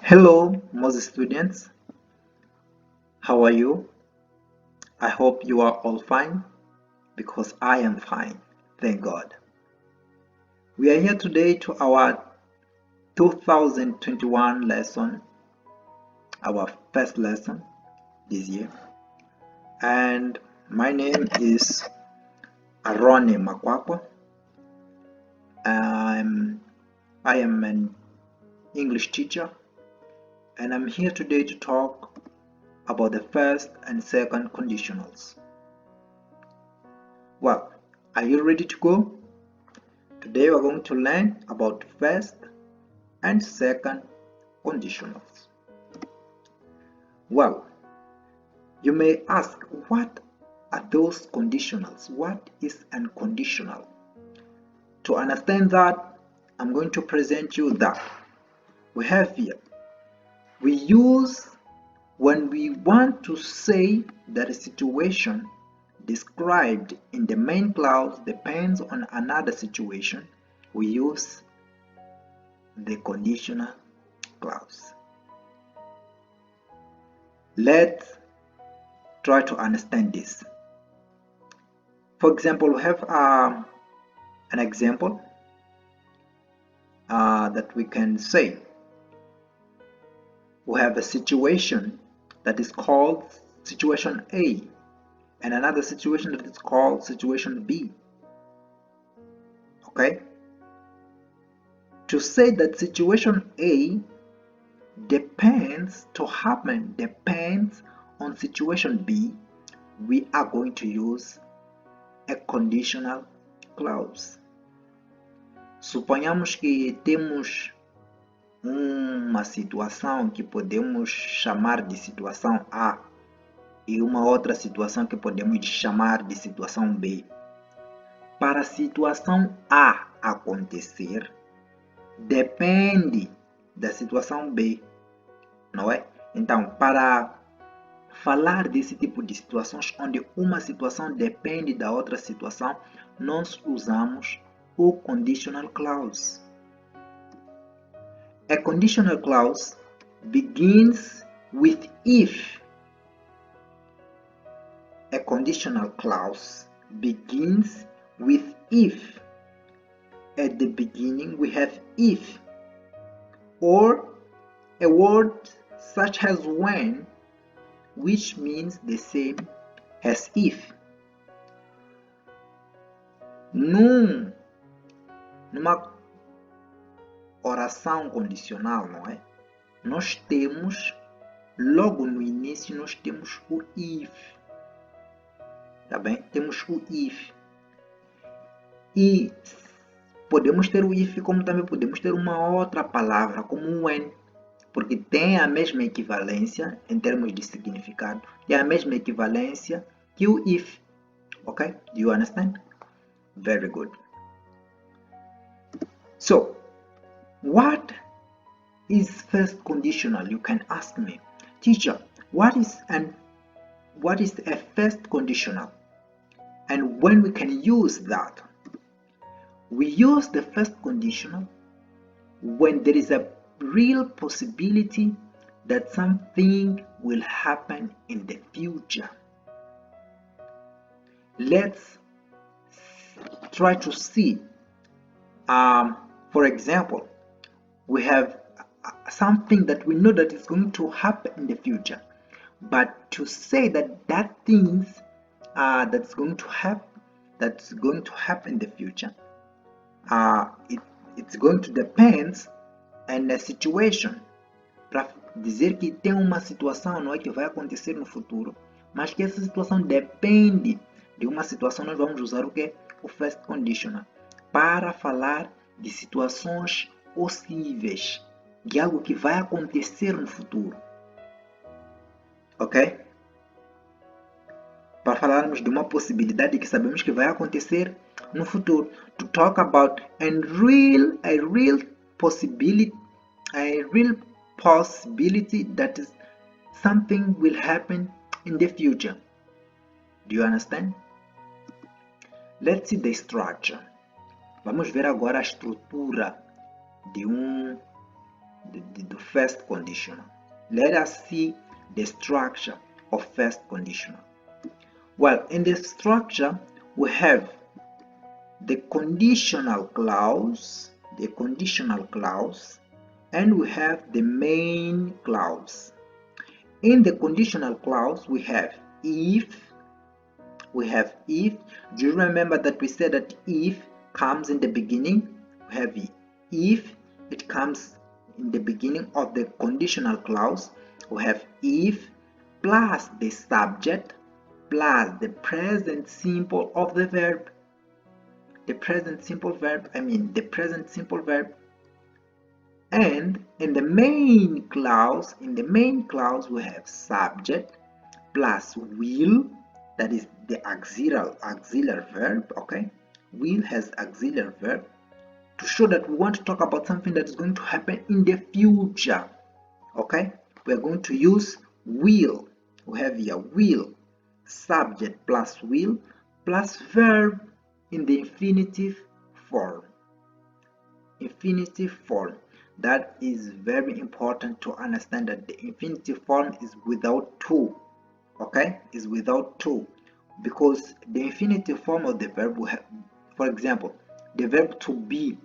Hello, Moz students. How are you? I hope you are all fine because I am fine. Thank God. We are here today to our 2021 lesson, our first lesson this year. And my name is Arrone Macuácua. I am an English teacher, and I'm here today to talk about the first and second conditionals. Well, are you ready to go? Today we're going to learn about first and second conditionals. Well, you may ask, what are those conditionals? What is unconditional? To understand that, I'm going to present you that we have here. We use when we want to say that a situation described in the main clause depends on another situation, we use the conditional clause. Let's try to understand this. For example, we have an example that we can say. We have a situation that is called situation A and another situation that is called situation B. Okay? To say that situation A depends on situation B, we are going to use a conditional clause. Suponhamos que temos uma situação que podemos chamar de situação A e uma outra situação que podemos chamar de situação B. Para a situação A acontecer, depende da situação B, não é? Então, para falar desse tipo de situações onde uma situação depende da outra situação, nós usamos o conditional clause. A conditional clause begins with if. A conditional clause begins with if. At the beginning we have if, or a word such as when, which means the same as if. Numa oração condicional, não é? Nós temos, logo no início, nós temos o if. Tá bem? Temos o if. E podemos ter o if, como também podemos ter uma outra palavra, como o when, porque tem a mesma equivalência em termos de significado, tem a mesma equivalência que o if. Okay? Do you understand? Very good. So, what is first conditional? You can ask me, teacher, what is a first conditional? And when we can use that? We use the first conditional when there is a real possibility that something will happen in the future. Let's try to see. For example, we have something that we know that is going to happen in the future, but to say that things that's going to happen in the future, it's going to depend on the situation. Para dizer que tem uma situação, não é, que vai acontecer no futuro, mas que essa situação depende de uma situação, nós vamos usar o que? O first conditional, para falar de situações possíveis, de algo que vai acontecer no futuro. Ok? Para falarmos de uma possibilidade que sabemos que vai acontecer no futuro. To talk about a real possibility that is something will happen in the future. Do you understand? Let's see the structure. Vamos ver agora a estrutura de the first conditional. Let us see the structure of first conditional. Well, in the structure we have the conditional clause, and we have the main clause. In the conditional clause we have if. Do you remember that we said that if comes in the beginning? We have if it comes in the beginning of the conditional clause. We have if plus the subject plus the present simple of the verb. The present simple verb. And in the main clause, we have subject plus will, that is the auxiliary verb. Okay, will has auxiliary verb to show that we want to talk about something that is going to happen in the future. Okay, we are going to use will. We have here will, subject plus will plus verb in the infinitive form. That is very important to understand, that the infinitive form is without to. Okay, is without to, because the infinitive form of the verb we have, for example, the verb to be,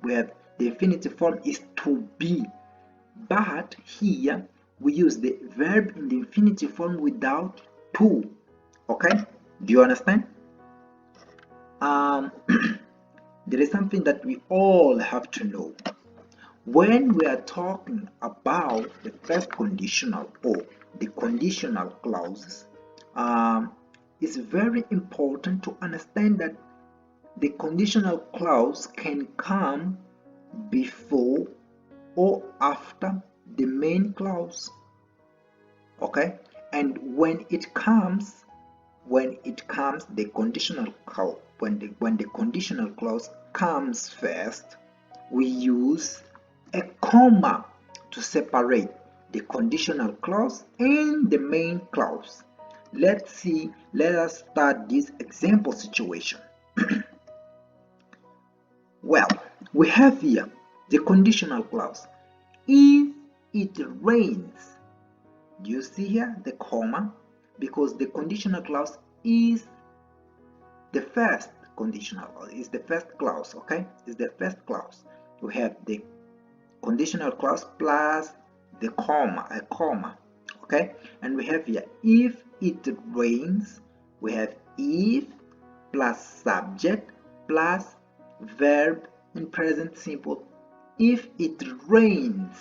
we have the infinitive form is to be, but here we use the verb in the infinitive form without to. Okay, do you understand? There is something that we all have to know. When we are talking about the first conditional or the conditional clauses, it's very important to understand that the conditional clause can come before or after the main clause. Okay, and when the conditional clause, when the conditional clause comes first, we use a comma to separate the conditional clause and the main clause. Let us start this example situation. Well, we have here the conditional clause. If it rains, do you see here the comma? Because the conditional clause is the first conditional, is the first clause. Okay, is the first clause. We have the conditional clause plus the comma, a comma. Okay, and we have here if it rains, we have if plus subject plus verb in present simple. If it rains,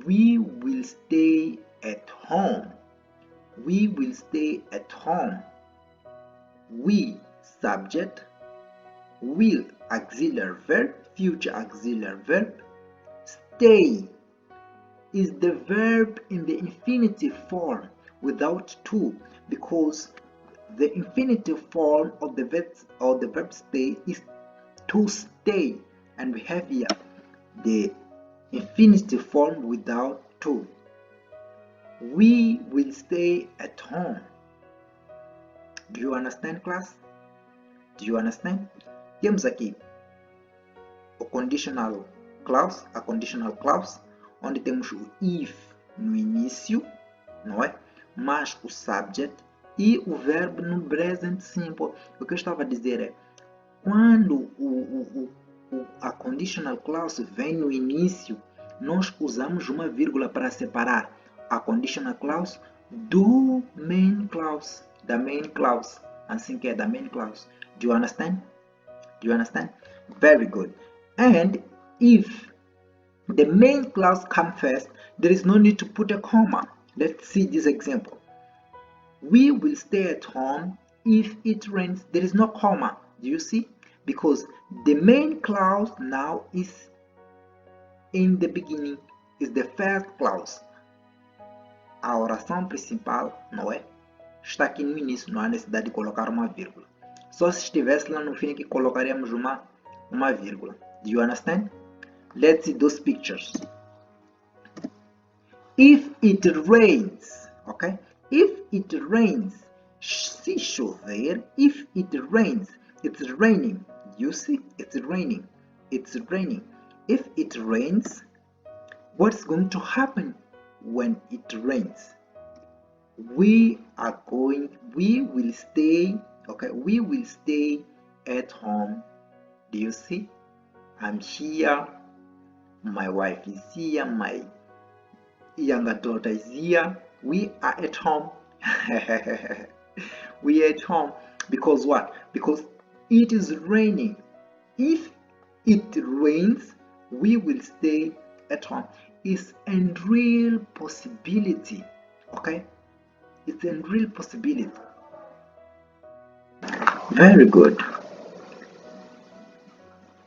we will stay at home. We will stay at home. We, subject, will, auxiliary verb, future auxiliary verb. Stay is the verb in the infinitive form without to, because the infinitive form of the verb stay is to stay, and we have here the infinitive form without to. We will stay at home. Do you understand, class? Do you understand? Temos aqui a conditional clause, onde temos o if no início, não é? Mas o subject e o verbo no present simple. O que eu estava a dizer é, quando a conditional clause vem no início, nós usamos uma vírgula para separar a conditional clause do main clause, da main clause, assim que é da main clause. Do you understand? Do you understand? Very good. And if the main clause comes first, there is no need to put a comma. Let's see this example. We will stay at home if it rains. There is no comma. Do you see? Because the main clause now is in the beginning, is the first clause. A oração principal, não é? Está aqui no início, não há necessidade de colocar uma vírgula. Só se estivesse lá no fim que colocaríamos uma vírgula. Do you understand? Let's see those pictures. If it rains, okay? If it rains, se chover, if it rains, it's raining. You see, it's raining. it's raining. If it rains, what's going to happen when it rains? We will stay, okay, we will stay at home. Do you see? I'm here, my wife is here, my younger daughter is here. We are at home. We are at home because what? Because it is raining. If it rains, we will stay at home. It's a real possibility. Okay? It's a real possibility. Very good.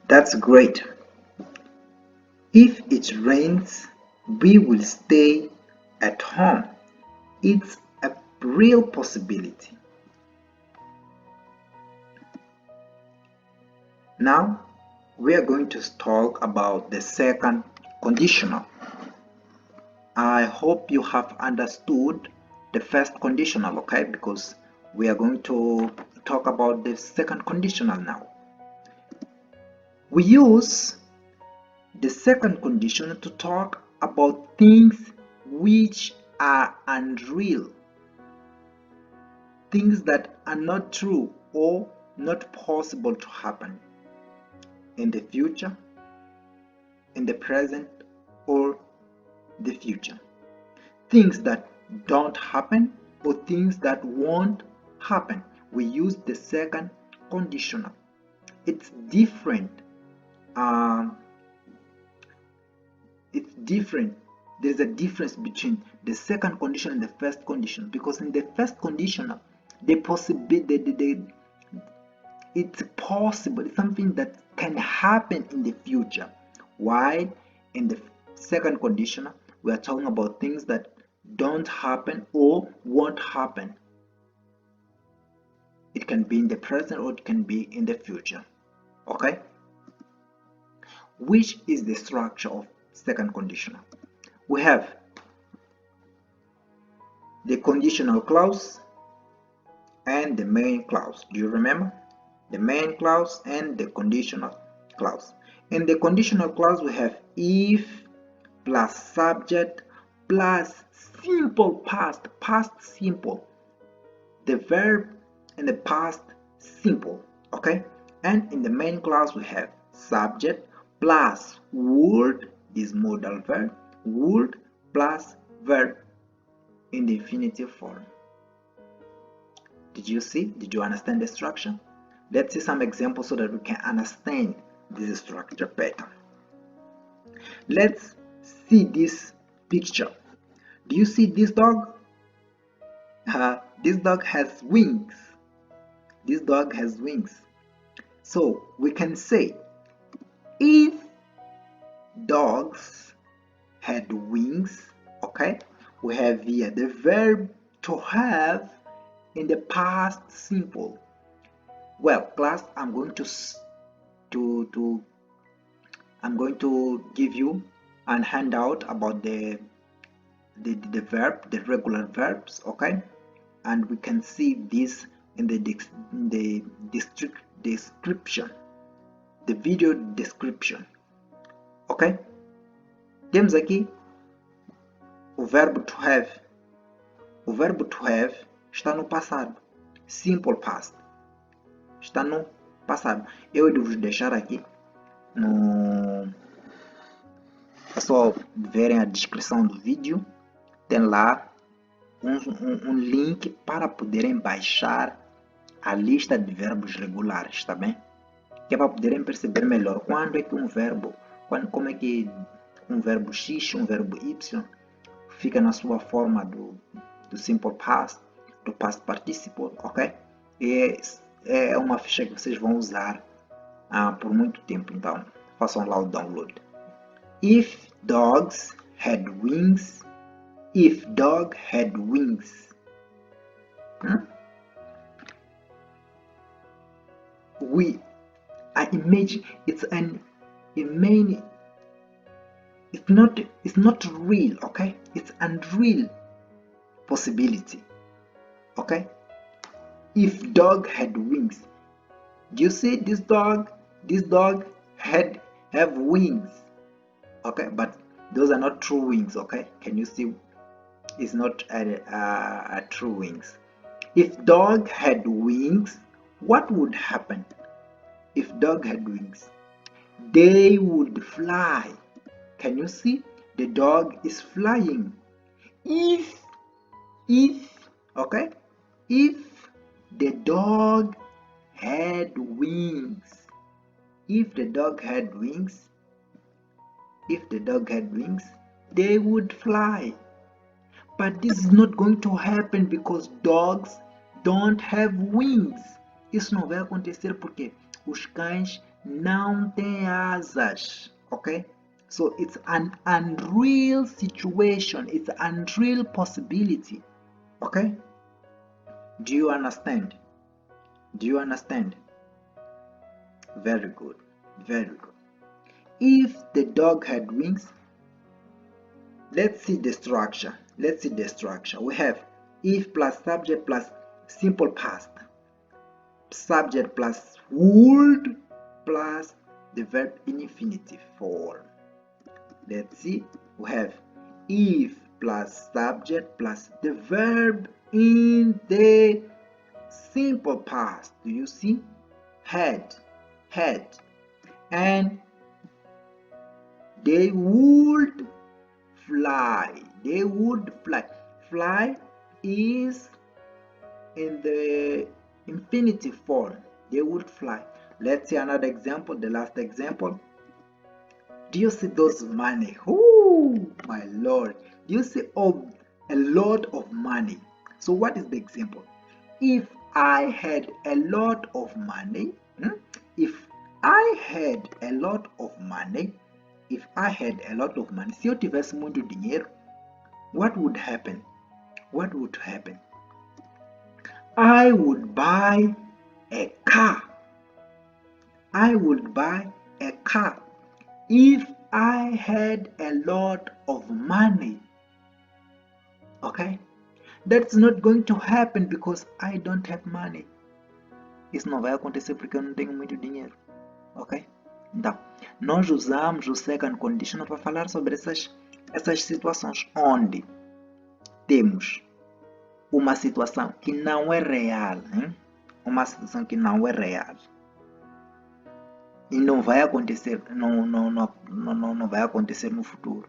That's great. If it rains, we will stay at home. It's a real possibility. Now, we are going to talk about the second conditional. I hope you have understood the first conditional, okay? Because we are going to talk about the second conditional now. We use the second conditional to talk about things which are unreal, things that are not true or not possible to happen in the future, in the present, or the future. Things that don't happen or things that won't happen. We use the second conditional. It's different. It's different. There's a difference between the second condition and the first condition, because in the first conditional, it's possible, it's something that can happen in the future, while in the second conditional, we are talking about things that don't happen or won't happen. It can be in the present or it can be in the future. Okay? Which is the structure of second conditional? We have the conditional clause and the main clause. Do you remember? The main clause and the conditional clause. In the conditional clause, we have if plus subject plus simple past simple, the verb in the past simple. Okay? And in the main clause, we have subject plus would, this modal verb, would plus verb in the infinitive form. Did you see? Did you understand the structure? Let's see some examples so that we can understand this structure better. Let's see this picture. Do you see this dog? This dog has wings. This dog has wings. So we can say, if dogs had wings, okay, we have here the verb to have in the past simple. Well, class, I'm going to give you an handout about the verb, the regular verbs, okay, and we can see this in the description, the video description, ok? Temos aqui o verbo to have. O verbo to have está no passado, simple past, está no passado. Eu devo deixar aqui no... É só verem a descrição do vídeo, tem lá um link para poderem baixar a lista de verbos regulares, tá bem? Que é para poderem perceber melhor quando é que um verbo, como é que um verbo X, um verbo Y fica na sua forma do simple past, do past participle, ok? E é uma ficha que vocês vão usar por muito tempo, então façam lá o download. If dogs had wings, if dog had wings. I imagine it's not real, okay? It's unreal possibility, okay? If dog had wings. Do you see this dog? This dog had have wings. Okay, but those are not true wings. Okay, can you see? It's not a true wings. If dog had wings, what would happen? If dog had wings, they would fly. Can you see? The dog is flying. If okay, if the dog had wings, if the dog had wings, they would fly. But this is not going to happen because dogs don't have wings. Isso não vai acontecer porque os cães não têm asas, ok? So it's an unreal situation, it's an unreal possibility, okay? Do you understand? Do you understand? Very good, very good. If the dog had wings, let's see the structure. Let's see the structure. We have if plus subject plus simple past, subject plus would plus the verb in infinitive form. Let's see. We have if plus subject plus the verb in the simple past. Do you see? Had, and they would fly. They would fly. Fly is in the infinitive form. They would fly. Let's see another example, the last example. Do you see those money? Oh my lord. Do you see a lot of money? So what is the example? If I had a lot of money, if I had a lot of money, se eu tivesse muito dinheiro, what would happen? What would happen? I would buy a car. I would buy a car if I had a lot of money. Okay? That's not going to happen because I don't have money. Isso não vai acontecer porque eu não tenho muito dinheiro. Ok? Então, nós usamos o second conditional para falar sobre essas situações onde temos uma situação que não é real, hein? Uma situação que não é real e não vai acontecer, não vai acontecer no futuro.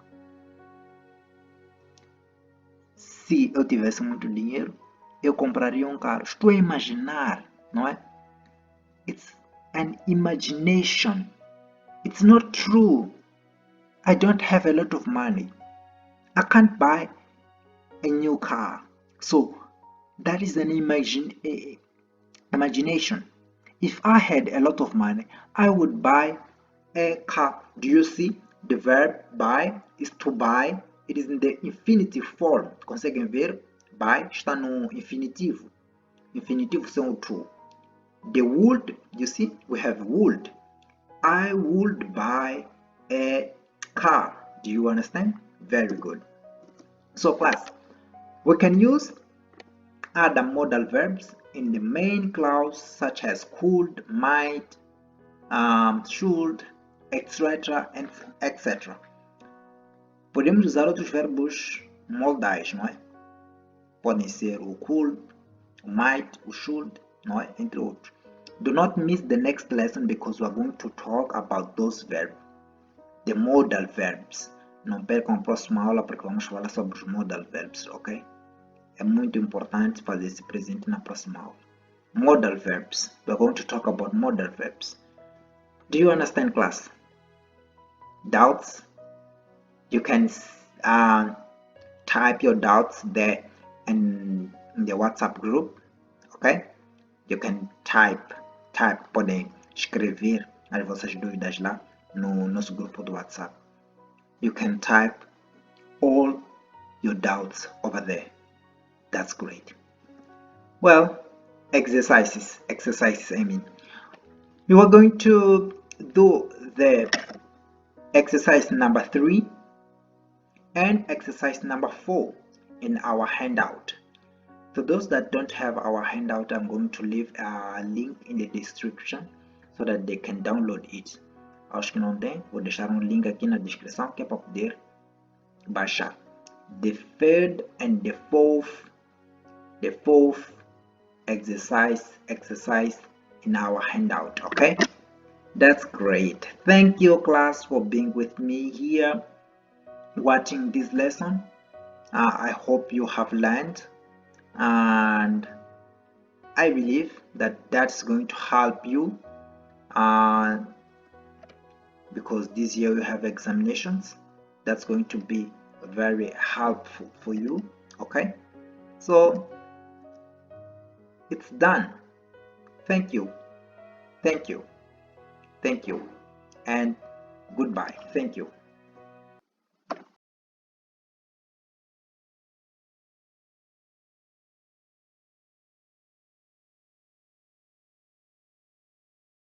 Se eu tivesse muito dinheiro, eu compraria um carro. Estou a imaginar, não é? It's an imagination. It's not true. I don't have a lot of money. I can't buy a new car. So that is an imagination. If I had a lot of money, I would buy a car. Do you see? The verb buy is to buy. It is in the infinitive form. Conseguem ver? Buy está no infinitivo. Infinitivo são o to. The would, you see? We have would. I would buy a car. Do you understand? Very good. So class, we can use other modal verbs in the main clause such as could, might, should, etc. and etc. Podemos usar outros verbos modais, não é? Podem ser o could, o might, o should, não é? Entre outros. Do not miss the next lesson because we are going to talk about those verbs, the modal verbs. Não percam a próxima aula porque vamos falar sobre os modal verbs, ok? É muito importante fazer esse presente na próxima aula. Modal verbs. We are going to talk about modal verbs. Do you understand, class? Doubts? You can type your doubts there in the WhatsApp group, ok? You can type, podem escrever as vossas dúvidas lá no nosso grupo do WhatsApp. You can type all your doubts over there. That's great. Well, exercises, I mean. We are going to do the exercise number 3 and exercise number 4 in our handout. For those that don't have our handout, I'm going to leave a link in the description so that they can download it. Aos que não têm, vou deixar um link aqui na descrição que é para poder baixar. The third and the fourth exercise in our handout. Okay, that's great. Thank you, class, for being with me here watching this lesson. I hope you have learned, and I believe that that's going to help you because this year you have examinations. That's going to be very helpful for you. Okay, so it's done. Thank you, and goodbye. Thank you.